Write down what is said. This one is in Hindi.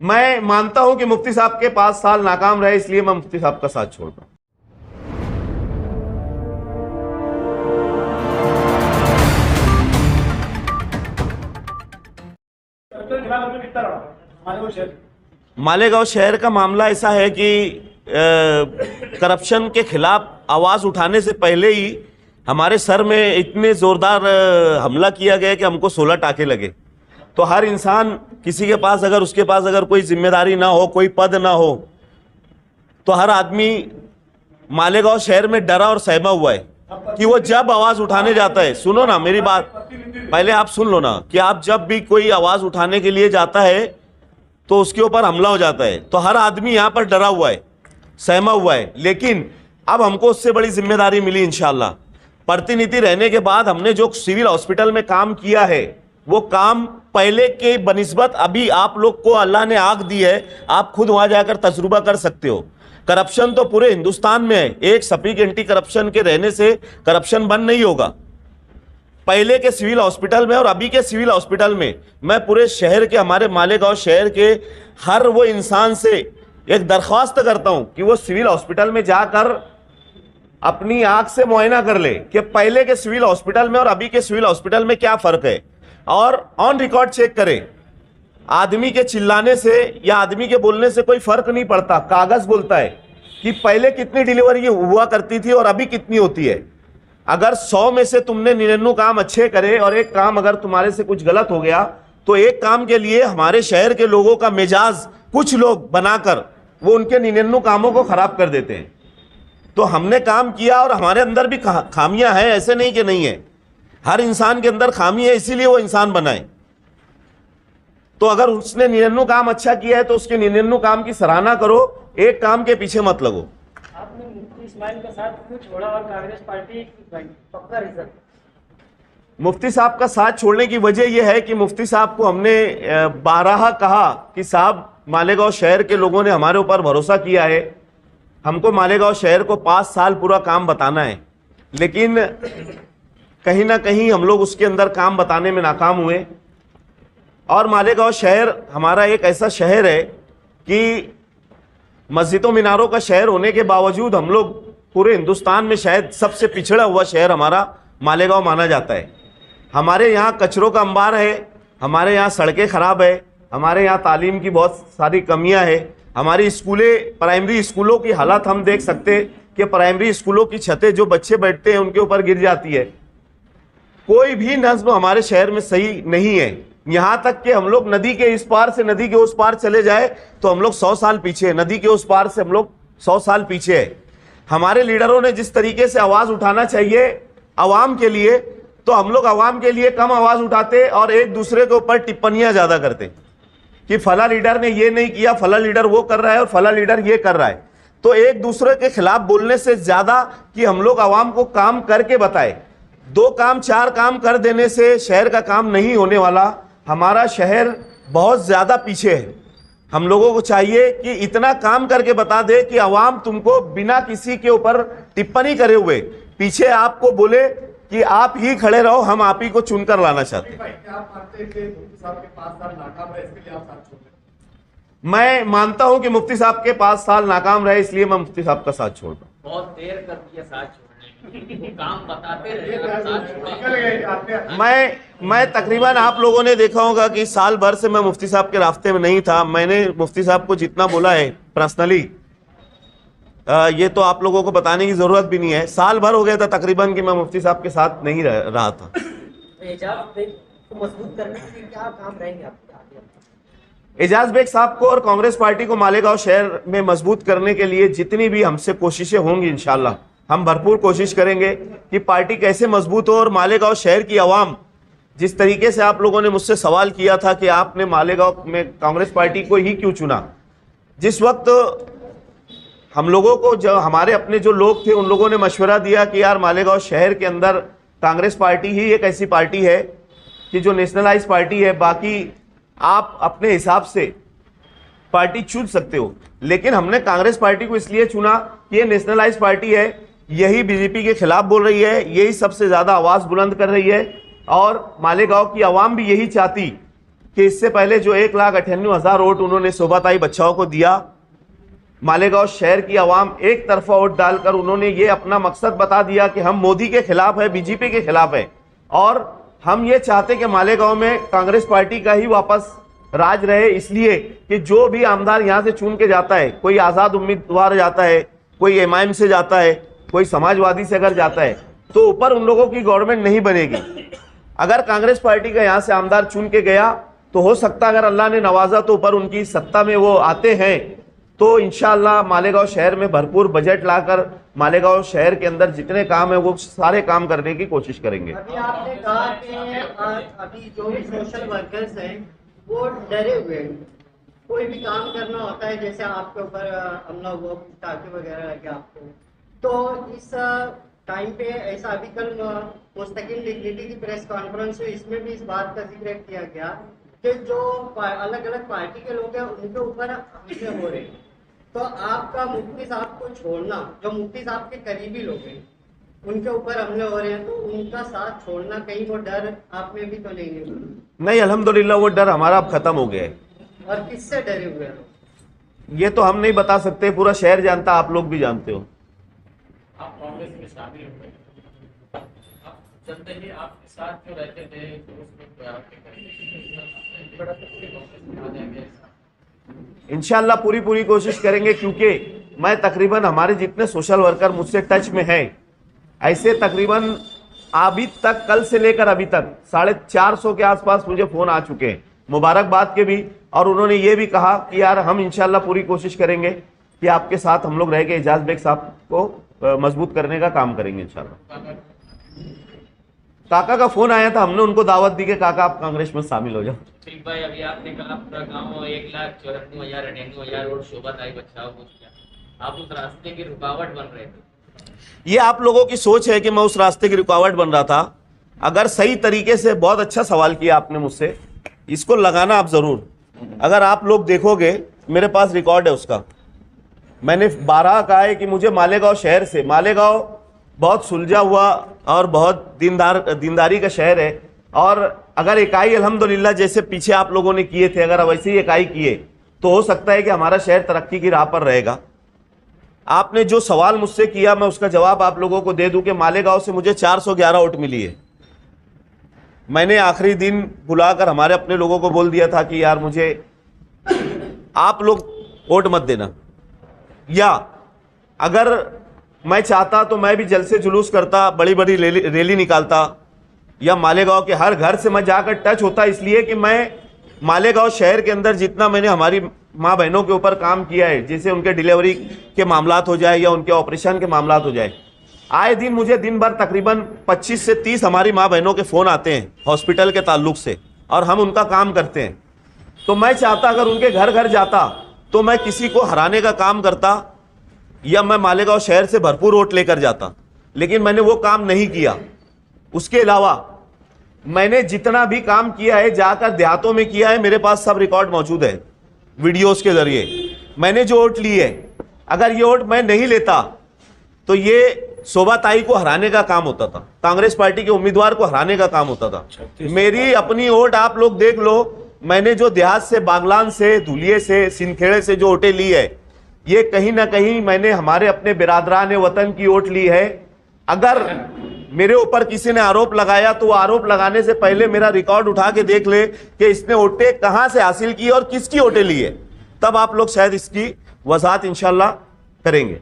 मैं मानता हूं कि मुफ्ती साहब के 5 साल नाकाम रहे, इसलिए मैं मुफ्ती साहब का साथ छोड़ रहा हूं। मालेगांव शहर का मामला ऐसा है कि करप्शन के खिलाफ आवाज उठाने से पहले ही हमारे सर में इतने जोरदार हमला किया गया कि हमको 16 टाके लगे। तो हर इंसान किसी के पास अगर उसके पास अगर कोई जिम्मेदारी ना हो, कोई पद ना हो, तो हर आदमी मालेगांव शहर में डरा और सहमा हुआ है कि वो जब आवाज उठाने जाता है, सुनो ना मेरी बात, पहले आप सुन लो ना, कि आप जब भी कोई आवाज उठाने के लिए जाता है तो उसके ऊपर हमला हो जाता है। तो हर आदमी यहाँ पर डरा हुआ है, सहमा हुआ है। लेकिन अब हमको उससे बड़ी जिम्मेदारी मिली इंशाल्लाह। प्रतिनिधि रहने के बाद हमने जो सिविल हॉस्पिटल में काम किया है, वो काम पहले के बनिस्बत अभी आप लोग को अल्लाह ने आंख दी है, आप खुद वहां जाकर तजुर्बा कर सकते हो। करप्शन तो पूरे हिंदुस्तान में है, एक सफीक एंटी करप्शन के रहने से करप्शन बंद नहीं होगा। पहले के सिविल हॉस्पिटल में और अभी के सिविल हॉस्पिटल में मैं पूरे शहर के, हमारे मालेगांव शहर के हर वो इंसान से एक दरख्वास्त करता हूं कि वो सिविल हॉस्पिटल में जाकर अपनी आंख से मुआयना कर ले कि पहले के सिविल हॉस्पिटल में और अभी के सिविल हॉस्पिटल में क्या फर्क है, और ऑन रिकॉर्ड चेक करें। आदमी के चिल्लाने से या आदमी के बोलने से कोई फर्क नहीं पड़ता। कागज बोलता है कि पहले कितनी डिलीवरी हुआ करती थी और अभी कितनी होती है। अगर 100 में से तुमने 99 काम अच्छे करे और एक काम अगर तुम्हारे से कुछ गलत हो गया, तो एक काम के लिए हमारे शहर के लोगों का मिजाज कुछ लोग बनाकर वो उनके 99 कामों को खराब कर देते हैं। तो हमने काम किया और हमारे अंदर भी खामियां हैं, ऐसे नहीं कि नहीं है। हर इंसान के अंदर खामी है, इसीलिए वो इंसान बनाए। तो अगर उसने 99 काम अच्छा किया है तो उसके 99 काम की सराहना करो, एक काम के पीछे मत लगो। आपने मुफ्ती इस्माइल का साथ क्यों छोड़ा और कांग्रेस पार्टी पक्का रीजन? मुफ्ती साहब का साथ छोड़ने की वजह यह है कि मुफ्ती साहब को हमने बारहा कहा कि साहब, मालेगांव शहर के लोगों ने हमारे ऊपर भरोसा किया है, हमको मालेगांव शहर को 5 साल पूरा काम बताना है। लेकिन कहीं ना कहीं हम लोग उसके अंदर काम बताने में नाकाम हुए। और मालेगांव शहर हमारा एक ऐसा शहर है कि मस्जिदों मीनारों का शहर होने के बावजूद हम लोग पूरे हिंदुस्तान में शायद सबसे पिछड़ा हुआ शहर हमारा मालेगांव माना जाता है। हमारे यहाँ कचरों का अंबार है, हमारे यहाँ सड़कें खराब है, हमारे यहाँ तालीम की बहुत सारी कमियां है। हमारी स्कूलें, प्राइमरी स्कूलों की हालत हम देख सकते कि प्राइमरी स्कूलों की छतें जो बच्चे बैठते हैं उनके ऊपर गिर जाती है। कोई भी नज्म हमारे शहर में सही नहीं है। यहाँ तक कि हम लोग नदी के इस पार से नदी के उस पार चले जाए तो हम लोग 100 साल पीछे है, नदी के उस पार से हम लोग 100 साल पीछे है। हमारे लीडरों ने जिस तरीके से आवाज़ उठाना चाहिए अवाम के लिए, तो हम लोग अवाम के लिए कम आवाज़ उठाते और एक दूसरे के ऊपर टिप्पणियां ज़्यादा करते कि फला लीडर ने ये नहीं किया, फला लीडर वो कर रहा है और फला लीडर ये कर रहा है। तो एक दूसरे के खिलाफ बोलने से ज़्यादा कि हम लोग अवाम को काम करके बताए। 2 काम 4 काम कर देने से शहर का काम नहीं होने वाला। हमारा शहर बहुत ज़्यादा पीछे है। हम लोगों को चाहिए कि इतना काम करके बता दे कि अवाम तुमको बिना किसी के ऊपर टिप्पणी करे हुए पीछे आपको बोले कि आप ही खड़े रहो, हम आप ही को चुनकर लाना चाहते हैं। मैं मानता हूं कि मुफ्ती साहब के 5 साल नाकाम रहे, इसलिए मैं मुफ्ती साहब का साथ छोड़ रहा हूं। बहुत देर कर दिया साथ छोड़ने में, काम बताते रहे, साथ छोड़े। मैं तकरीबन आप लोगों ने देखा होगा कि साल भर से मैं मुफ्ती साहब के रास्ते में नहीं था। मैंने मुफ्ती साहब को जितना बोला है पर्सनली, ये तो आप लोगों को बताने की जरूरत भी नहीं है। साल भर हो गया था तकरीबन कि मैं मुफ्ती साहब के साथ नहीं रहा था। एजाज बेग को मजबूत करने के लिए क्या काम रहेंगे आपके आगे? एजाज बेग साहब को और कांग्रेस पार्टी को मालेगांव शहर में मजबूत करने के लिए जितनी भी हमसे कोशिशें होंगी इंशाल्लाह हम भरपूर कोशिश करेंगे कि पार्टी कैसे मजबूत हो। और मालेगांव शहर की आवाम, जिस तरीके से आप लोगों ने मुझसे सवाल किया था कि आपने मालेगांव में कांग्रेस पार्टी को ही क्यों चुना, जिस वक्त हम लोगों को, जो हमारे अपने जो लोग थे उन लोगों ने मशवरा दिया कि यार मालेगांव शहर के अंदर कांग्रेस पार्टी ही एक ऐसी पार्टी है कि जो नेशनलाइज पार्टी है, बाकी आप अपने हिसाब से पार्टी चुन सकते हो। लेकिन हमने कांग्रेस पार्टी को इसलिए चुना कि ये नेशनलाइज पार्टी है, यही बीजेपी के खिलाफ बोल रही है, यही सबसे ज़्यादा आवाज़ बुलंद कर रही है और मालेगांव की आवाम भी यही चाहती कि इससे पहले जो 1,98,000 वोट उन्होंने शोभाताई बच्चाओं को दिया, मालेगांव शहर की आवाम एक तरफा वोट डालकर उन्होंने ये अपना मकसद बता दिया कि हम मोदी के खिलाफ है, बीजेपी के खिलाफ है, और हम ये चाहते कि मालेगांव में कांग्रेस पार्टी का ही वापस राज रहे। इसलिए कि जो भी आमदार यहाँ से चुन के जाता है, कोई आज़ाद उम्मीदवार जाता है, कोई एमआईएम से जाता है, कोई समाजवादी से अगर जाता है, तो ऊपर उन लोगों की गवर्नमेंट नहीं बनेगी। अगर कांग्रेस पार्टी का यहाँ से आमदार चुन के गया तो हो सकता अगर अल्लाह ने नवाजा तो ऊपर उनकी सत्ता में वो आते हैं तो इंशाअल्लाह मालेगांव शहर में भरपूर बजट लाकर मालेगांव शहर के अंदर जितने काम है वो सारे काम करने की कोशिश करेंगे। अभी आपने कहा कि अभी जो भी सोशल वर्कर्स हैं वो डरे हुए हैं, कोई भी काम करना होता है, जैसे आपके ऊपर हमला हुआ, टाके वगैरह लगे आपको, तो इस टाइम पे ऐसा अभी कल मुस्तकिल डिग्निटी की प्रेस कॉन्फ्रेंस हुई, इसमें भी इस बात का जिक्र किया गया कि जो अलग अलग पार्टी के लोग हैं उनके ऊपर हमले हो रहे हैं, तो आपका मुफ्ती साहब को छोड़ना, जो मुफ्ती साहब के करीबी लोग हैं उनके ऊपर हमले हो रहे हैं, तो उनका साथ छोड़ना, कहीं वो डर आप में भी तो नहीं है? नहीं, अल्हम्दुलिल्लाह वो डर हमारा अब खत्म हो गया है। और किससे डरे हुए हैं? ये तो हम नहीं बता सकते, पूरा शहर जानता, आप लोग भी जानते हो। आप कांग्रेस में शामिल हो गए, आप चलते ही आपके साथ जो रहते थे तो उसमें आपके बड़ा आ जाएंगे। इंशाल्लाह पूरी कोशिश करेंगे, क्योंकि मैं तकरीबन हमारे जितने सोशल वर्कर मुझसे टच में हैं, ऐसे तकरीबन अभी तक, कल से लेकर अभी तक 450 के आसपास मुझे फोन आ चुके हैं, मुबारकबाद के भी, और उन्होंने ये भी कहा कि यार हम इंशाल्लाह पूरी कोशिश करेंगे कि आपके साथ हम लोग रह के एजाज बेग साहब को मजबूत करने का काम करेंगे इंशाल्लाह। काका का फोन आया था, हमने उनको दावत दी कि काका आप कांग्रेस में शामिल हो जाओ। ठीक भाई, अभी आपने कहा पूरा गाँव 1,94,98,000 वोट शोभाताई बच्चाओं को दिया, आप उस रास्ते की रुकावट बन रहे थे। ये आप लोगों की सोच है कि मैं उस रास्ते की रुकावट बन रहा था। अगर सही तरीके से, बहुत अच्छा सवाल किया आपने मुझसे, इसको लगाना आप जरूर। अगर आप लोग देखोगे, मेरे पास रिकॉर्ड है उसका, मैंने 12 कहा है कि मुझे मालेगांव शहर से, मालेगांव बहुत सुलझा हुआ और बहुत दीनदारी का शहर है, और अगर इकाई अल्हम्दुलिल्लाह जैसे पीछे आप लोगों ने किए थे, अगर वैसे ही इकाई किए तो हो सकता है कि हमारा शहर तरक्की की राह पर रहेगा। आपने जो सवाल मुझसे किया, मैं उसका जवाब आप लोगों को दे दूं कि मालेगांव से मुझे 411 वोट मिली है। मैंने आखिरी दिन बुलाकर हमारे अपने लोगों को बोल दिया था कि यार मुझे आप लोग वोट मत देना, या अगर मैं चाहता तो मैं भी जलसे जुलूस करता, बड़ी बड़ी रैली निकालता, या मालेगांव के हर घर से मैं जाकर टच होता, इसलिए कि मैं मालेगांव शहर के अंदर जितना मैंने हमारी माँ बहनों के ऊपर काम किया है, जैसे उनके डिलीवरी के मामलात हो जाए या उनके ऑपरेशन के मामलात हो जाए, आए दिन मुझे दिन भर तकरीबन 25 से 30 हमारी माँ बहनों के फ़ोन आते हैं हॉस्पिटल के ताल्लुक से, और हम उनका काम करते हैं। तो मैं चाहता अगर उनके घर घर जाता तो मैं किसी को हराने का काम करता, या मैं मालेगांव शहर से भरपूर वोट लेकर जाता, लेकिन मैंने वो काम नहीं किया। उसके अलावा मैंने जितना भी काम किया है जाकर देहातों में किया है, मेरे पास सब रिकॉर्ड मौजूद है वीडियोस के जरिए। मैंने जो वोट ली है, अगर ये वोट मैं नहीं लेता तो ये शोभाताई को हराने का काम होता था, कांग्रेस पार्टी के उम्मीदवार को हराने का काम होता था। मेरी अपनी वोट आप लोग देख लो, मैंने जो देहात से, बागलान से, धुलिये से, सिंदखेड़े से जो वोटें ली है, ये कहीं ना कहीं मैंने हमारे अपने बिरादरान वतन की वोट ली है। अगर मेरे ऊपर किसी ने आरोप लगाया तो वो आरोप लगाने से पहले मेरा रिकॉर्ड उठा के देख ले कि इसने वोटें कहां से हासिल की और किसकी वोटें ली है, तब आप लोग शायद इसकी वजाहत इंशाल्लाह करेंगे।